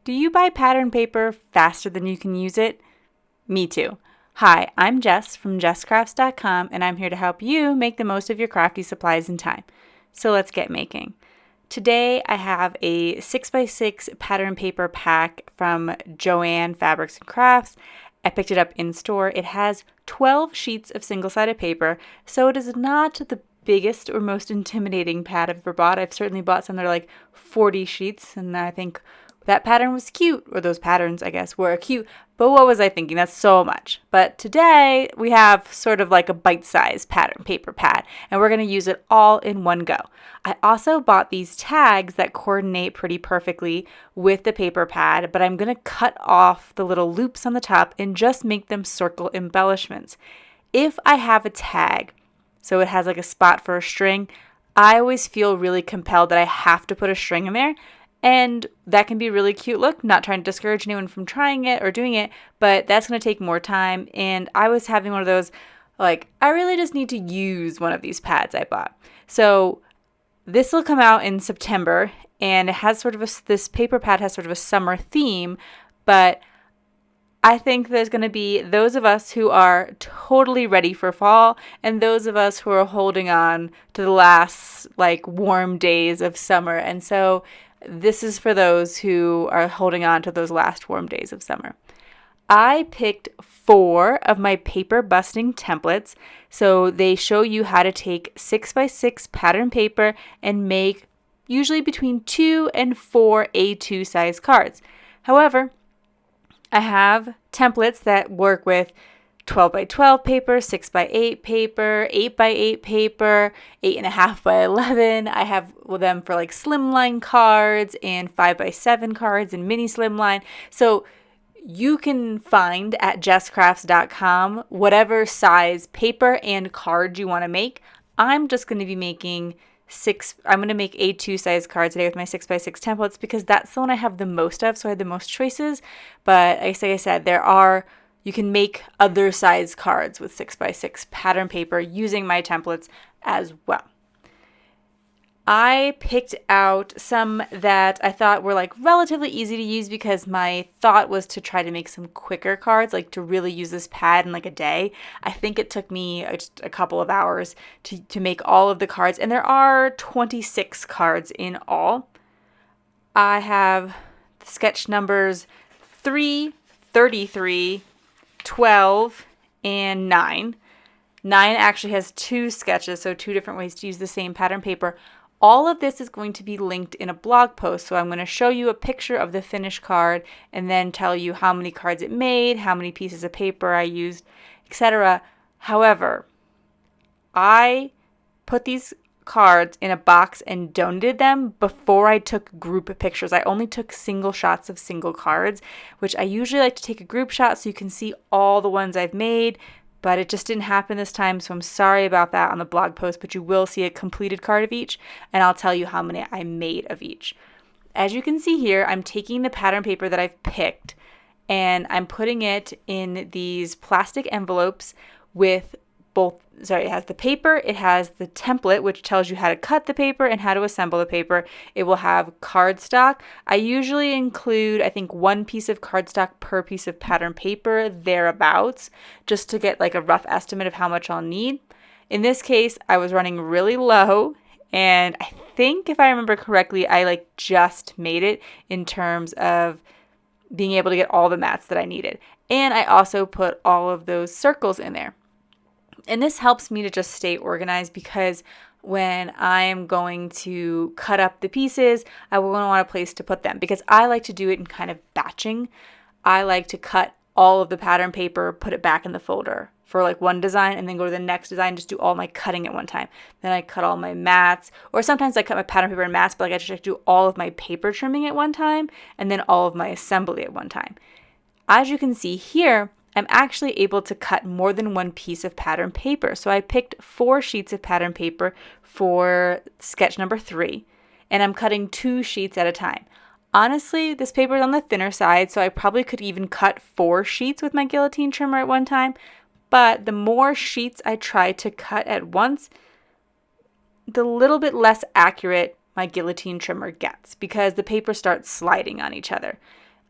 Do you buy pattern paper faster than you can use it? Me too. Hi, I'm Jess from JessCrafts.com, and I'm here to help you make the most of your crafty supplies and time. So let's get making. Today I have a 6x6 pattern paper pack from JoAnn Fabrics and Crafts. I picked it up in store. It has 12 sheets of single-sided paper, so it is not the biggest or most intimidating pad I've ever bought. I've certainly bought some that are like 40 sheets, and I think that pattern was cute, or those patterns, I guess, were cute. But what was I thinking? That's so much. But today we have sort of like a bite-sized pattern paper pad, and we're going to use it all in one go. I also bought these tags that coordinate pretty perfectly with the paper pad, but I'm going to cut off the little loops on the top and just make them circle embellishments. If I have a tag, so it has like a spot for a string, I always feel really compelled that I have to put a string in there. And that can be a really cute look, not trying to discourage anyone from trying it or doing it, but that's going to take more time. And I was having one of those, like, I really just need to use one of these pads I bought. So this will come out in September, and it has sort of this paper pad has sort of a summer theme, but I think there's going to be those of us who are totally ready for fall and those of us who are holding on to the last, like, warm days of summer. And so this is for those who are holding on to those last warm days of summer. I picked 4 of my paper busting templates. So they show you how to take 6x6 pattern paper and make usually between 2 and 4 A2 size cards. However, I have templates that work with 12x12 paper, 6x8 paper, 8x8 paper, 8.5x11. I have them for like slimline cards and 5x7 cards and mini slimline. So you can find at jesscrafts.com whatever size paper and card you want to make. I'm just going to be making I'm going to make A2 size cards today with my 6x6 templates because that's the one I have the most of, so I had the most choices. But like I said, you can make other size cards with 6x6 pattern paper using my templates as well. I picked out some that I thought were like relatively easy to use because my thought was to try to make some quicker cards, like to really use this pad in like a day. I think it took me just a couple of hours to make all of the cards, and there are 26 cards in all. I have sketch numbers 3, 33, 12, and 9. 9 actually has 2 sketches, so 2 different ways to use the same pattern paper. All of this is going to be linked in a blog post, so I'm going to show you a picture of the finished card and then tell you how many cards it made, how many pieces of paper I used, etc. However, I put these cards in a box and donated them before I took group pictures. I only took single shots of single cards, which I usually like to take a group shot so you can see all the ones I've made, but it just didn't happen this time, so I'm sorry about that on the blog post, but you will see a completed card of each, and I'll tell you how many I made of each. As you can see here, I'm taking the pattern paper that I've picked, and I'm putting it in these plastic envelopes with it has the paper, it has the template, which tells you how to cut the paper and how to assemble the paper. It will have cardstock. I usually include, I think, 1 piece of cardstock per piece of pattern paper, thereabouts, just to get like a rough estimate of how much I'll need. In this case, I was running really low, and I think if I remember correctly, I just made it in terms of being able to get all the mats that I needed. And I also put all of those circles in there. And this helps me to just stay organized because when I am going to cut up the pieces, I will want a place to put them because I like to do it in kind of batching. I like to cut all of the pattern paper, put it back in the folder for like one design and then go to the next design, just do all my cutting at one time. Then I cut all my mats, or sometimes I cut my pattern paper in mats, but I just do all of my paper trimming at one time and then all of my assembly at one time. As you can see here, I'm actually able to cut more than 1 piece of pattern paper. So I picked 4 sheets of pattern paper for sketch number 3, and I'm cutting 2 sheets at a time. Honestly, this paper is on the thinner side, so I probably could even cut 4 sheets with my guillotine trimmer at one time, but the more sheets I try to cut at once, the little bit less accurate my guillotine trimmer gets because the paper starts sliding on each other.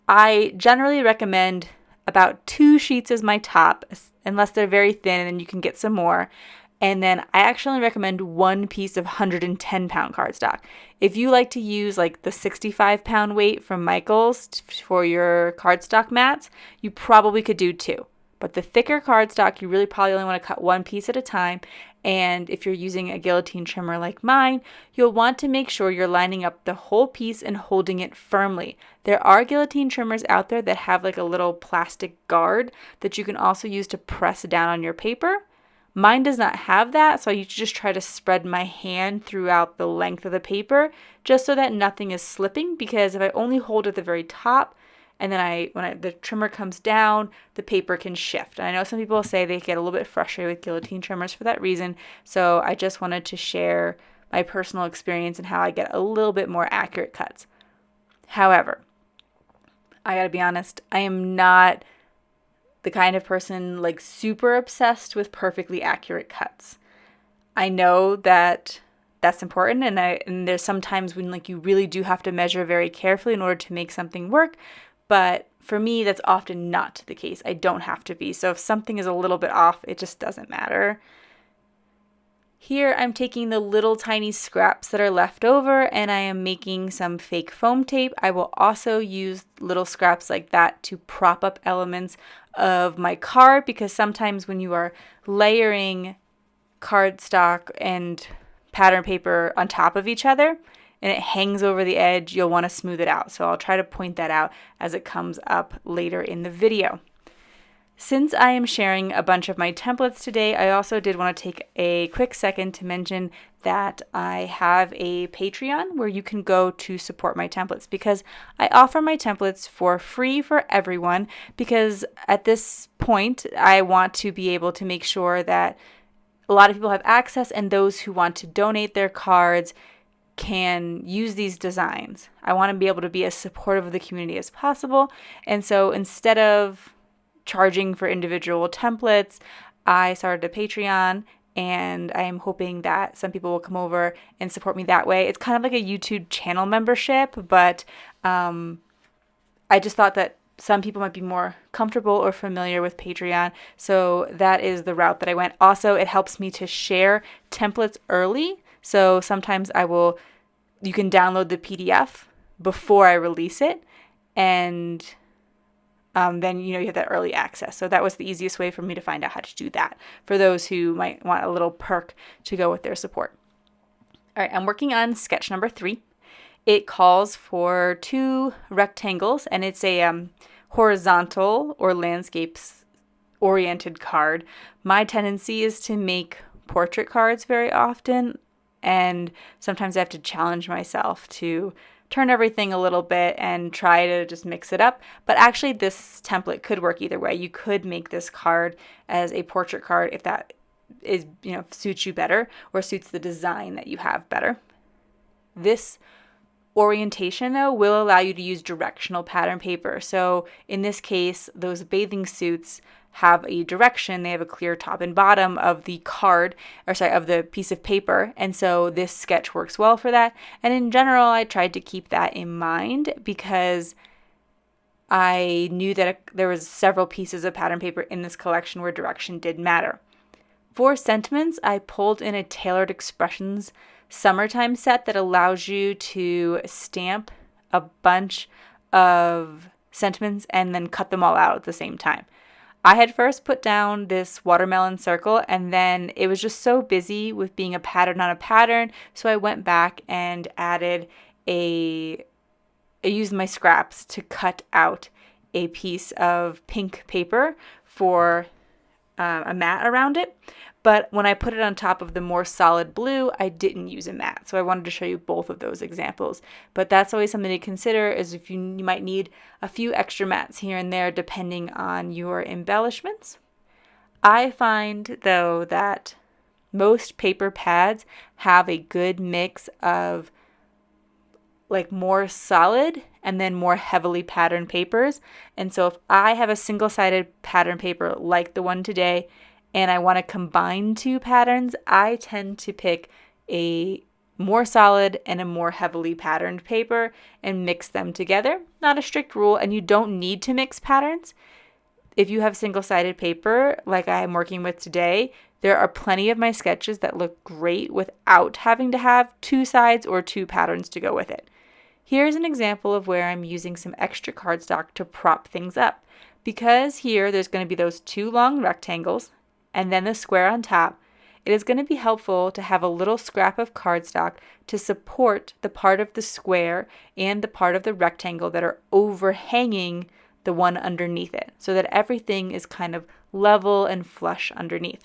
I generally recommend about 2 sheets as my top, unless they're very thin, and then you can get some more. And then I actually recommend 1 piece of 110-pound cardstock. If you like to use like the 65-pound weight from Michaels for your cardstock mats, you probably could do 2. But the thicker cardstock, you really probably only want to cut 1 piece at a time. And if you're using a guillotine trimmer like mine, you'll want to make sure you're lining up the whole piece and holding it firmly. There are guillotine trimmers out there that have like a little plastic guard that you can also use to press down on your paper. Mine does not have that, so I just try to spread my hand throughout the length of the paper just so that nothing is slipping, because if I only hold at the very top and then when the trimmer comes down, the paper can shift. And I know some people say they get a little bit frustrated with guillotine trimmers for that reason, so I just wanted to share my personal experience and how I get a little bit more accurate cuts. However, I gotta be honest, I am not the kind of person like super obsessed with perfectly accurate cuts. I know that that's important, and there's sometimes when like you really do have to measure very carefully in order to make something work, but for me that's often not the case. I don't have to be. So if something is a little bit off, it just doesn't matter. Here I'm taking the little tiny scraps that are left over and I am making some fake foam tape. I will also use little scraps like that to prop up elements of my card, because sometimes when you are layering cardstock and pattern paper on top of each other and it hangs over the edge, you'll want to smooth it out. So I'll try to point that out as it comes up later in the video. Since I am sharing a bunch of my templates today, I also did want to take a quick second to mention that I have a Patreon where you can go to support my templates, because I offer my templates for free for everyone, because at this point I want to be able to make sure that a lot of people have access, and those who want to donate their cards can use these designs. I want to be able to be as supportive of the community as possible, and so instead of charging for individual templates, I started a Patreon, and I am hoping that some people will come over and support me that way. It's kind of like a YouTube channel membership, but I just thought that some people might be more comfortable or familiar with Patreon, so that is the route that I went. Also, it helps me to share templates early, so sometimes you can download the PDF before I release it, and then you have that early access. So that was the easiest way for me to find out how to do that for those who might want a little perk to go with their support. All right, I'm working on sketch number 3. It calls for 2 rectangles, and it's a horizontal or landscapes oriented card. My tendency is to make portrait cards very often, and sometimes I have to challenge myself to turn everything a little bit and try to just mix it up. But actually this template could work either way. You could make this card as a portrait card if that is, suits you better or suits the design that you have better. This orientation though will allow you to use directional pattern paper. So in this case, those bathing suits have a direction. They have a clear top and bottom of the of the piece of paper. And so this sketch works well for that. And in general, I tried to keep that in mind because I knew that there was several pieces of pattern paper in this collection where direction did matter. For sentiments, I pulled in a Tailored Expressions summertime set that allows you to stamp a bunch of sentiments and then cut them all out at the same time. I had first put down this watermelon circle, and then it was just so busy with being a pattern on a pattern, so I went back and I used my scraps to cut out a piece of pink paper for a mat around it. But when I put it on top of the more solid blue, I didn't use a mat. So I wanted to show you both of those examples. But that's always something to consider, is if you might need a few extra mats here and there depending on your embellishments. I find, though, that most paper pads have a good mix of like more solid and then more heavily patterned papers. And so if I have a single-sided pattern paper like the one today, and I want to combine 2 patterns, I tend to pick a more solid and a more heavily patterned paper and mix them together. Not a strict rule, and you don't need to mix patterns. If you have single-sided paper like I am working with today, there are plenty of my sketches that look great without having to have two sides or two patterns to go with it. Here's an example of where I'm using some extra cardstock to prop things up. Because here there's going to be those two long rectangles and then the square on top, it is going to be helpful to have a little scrap of cardstock to support the part of the square and the part of the rectangle that are overhanging the one underneath it, so that everything is kind of level and flush underneath.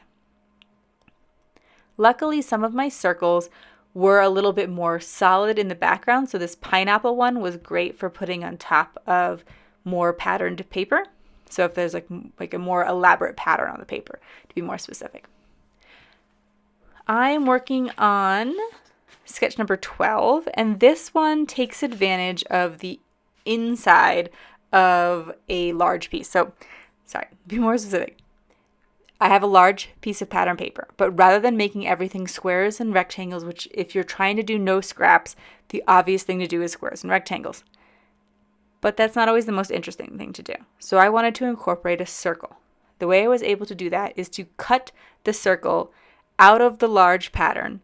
Luckily, some of my circles were a little bit more solid in the background, so this pineapple one was great for putting on top of more patterned paper. So if there's like a more elaborate pattern on the paper, to be more specific. I'm working on sketch number 12, and this one takes advantage of the inside of a large piece. So, sorry, be more specific. I have a large piece of pattern paper, but rather than making everything squares and rectangles, which if you're trying to do no scraps, the obvious thing to do is squares and rectangles. But that's not always the most interesting thing to do. So I wanted to incorporate a circle. The way I was able to do that is to cut the circle out of the large pattern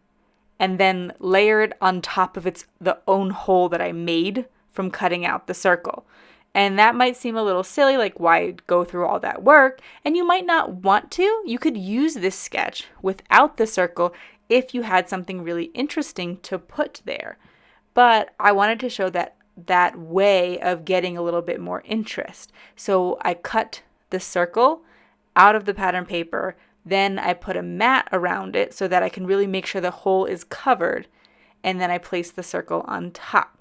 and then layer it on top of the own hole that I made from cutting out the circle. And that might seem a little silly, like why go through all that work? And you might not want to. You could use this sketch without the circle if you had something really interesting to put there. But I wanted to show that way of getting a little bit more interest. So I cut the circle out of the pattern paper, then I put a mat around it so that I can really make sure the hole is covered, and then I place the circle on top.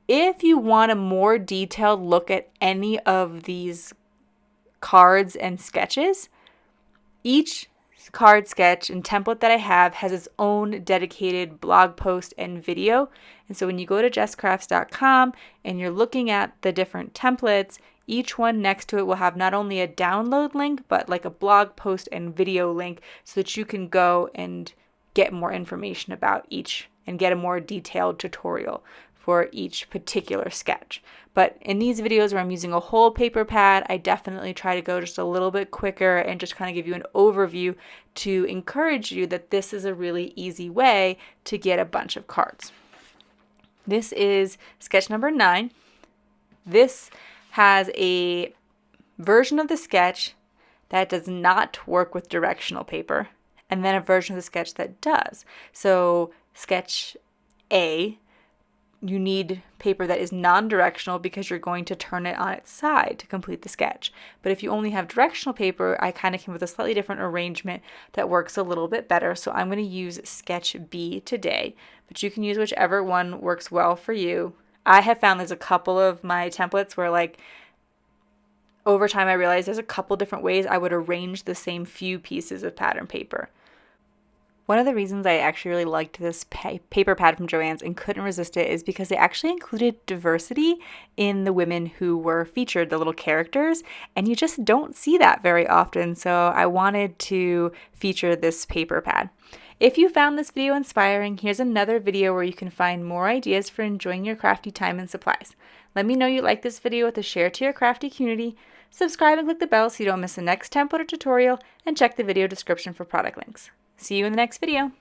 If you want a more detailed look at any of these cards and sketches, each card, sketch, and template that I have has its own dedicated blog post and video. And so when you go to jesscrafts.com and you're looking at the different templates, each one next to it will have not only a download link, but like a blog post and video link so that you can go and get more information about each and get a more detailed tutorial for each particular sketch. But in these videos where I'm using a whole paper pad, I definitely try to go just a little bit quicker and just kind of give you an overview to encourage you that this is a really easy way to get a bunch of cards. This is sketch number 9. This has a version of the sketch that does not work with directional paper, and then a version of the sketch that does. So sketch A, you need paper that is non-directional because you're going to turn it on its side to complete the sketch. But if you only have directional paper, I kind of came with a slightly different arrangement that works a little bit better. So I'm going to use sketch B today, but you can use whichever one works well for you. I have found there's a couple of my templates where over time I realized there's a couple different ways I would arrange the same few pieces of pattern paper. One of the reasons I actually really liked this paper pad from JoAnn's and couldn't resist it is because they actually included diversity in the women who were featured, the little characters, and you just don't see that very often, so I wanted to feature this paper pad. If you found this video inspiring, here's another video where you can find more ideas for enjoying your crafty time and supplies. Let me know you like this video with a share to your crafty community, subscribe and click the bell so you don't miss the next template or tutorial, and check the video description for product links. See you in the next video.